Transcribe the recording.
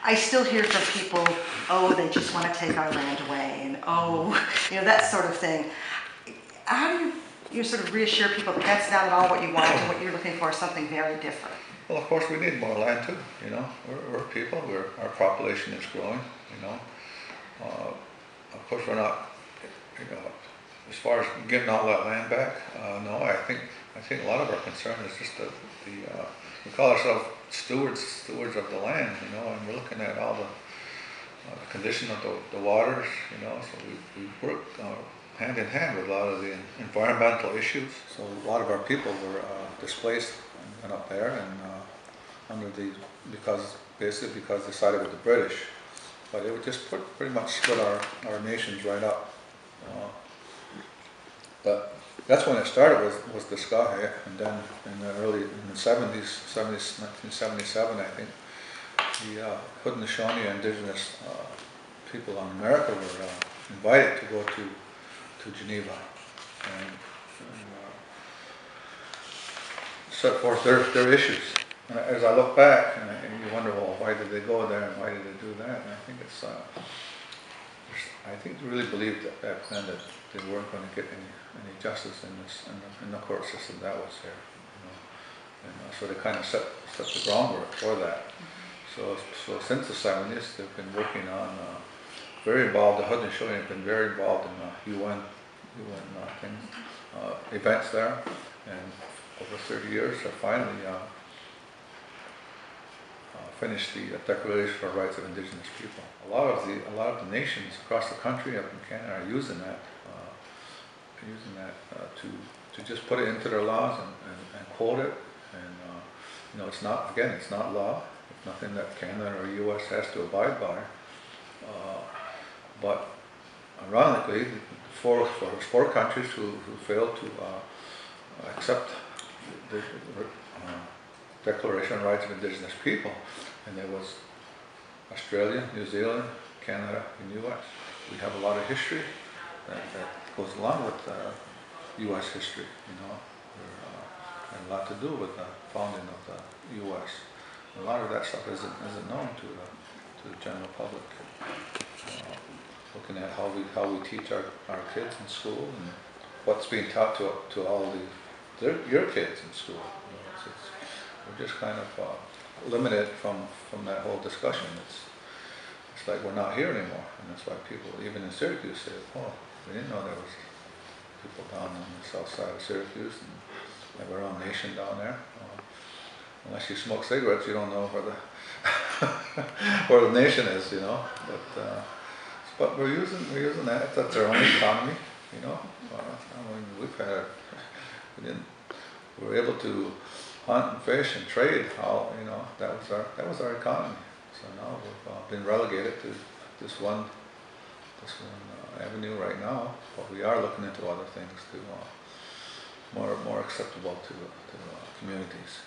I still hear from people, oh, they just want to take our land away, and oh, that sort of thing. How do you sort of reassure people that that's not at all what you want and what you're looking for is something very different? Well, of course, we need more land too. We're people. Our population is growing. Of course, we're not. As far as getting all that land back, no. I think a lot of our concern is just that we call ourselves stewards of the land. And we're looking at all the condition of the waters. So we work hand in hand with a lot of the environmental issues. So a lot of our people were displaced and up there, and because they sided with the British. But it would just pretty much split our nations right up. But that's when it started was the Skahe, and then in the 70s, 1977, I think, the Haudenosaunee indigenous people in America were invited to go to Geneva and set forth their issues. And as I look back, and you wonder, well, why did they go there and why did they do that? And I think I think they really believed that back then that they weren't going to get any justice in the court system that was there. And so they kind of set the groundwork for that. So since the 70s, they've been working on very involved. The Haudenosaunee have been very involved in UN things, events there, and over 30 years, they finally finished the Declaration for the Rights of Indigenous People. A lot of the nations across the country up in Canada are using that to just put it into their laws and quote it. And it's not law. It's nothing that Canada or U.S. has to abide by. But ironically, four countries who failed to accept the Declaration of the Rights of Indigenous People, and there was Australia, New Zealand, Canada, and U.S. We have a lot of history that goes along with U.S. history, and a lot to do with the founding of the U.S. A lot of that stuff isn't known to the general public. Looking at how we teach our kids in school and what's being taught to all your kids in school. We're just kind of limited from that whole discussion. It's like we're not here anymore, and that's why people, even in Syracuse, say, "Oh, we didn't know there was people down on the south side of Syracuse and have our own nation down there." Unless you smoke cigarettes, you don't know where where the nation is, But we're using that. That's our own economy, we were able to hunt and fish and trade. That was our economy. So now we've been relegated to this one avenue right now. But we are looking into other things to more acceptable to communities.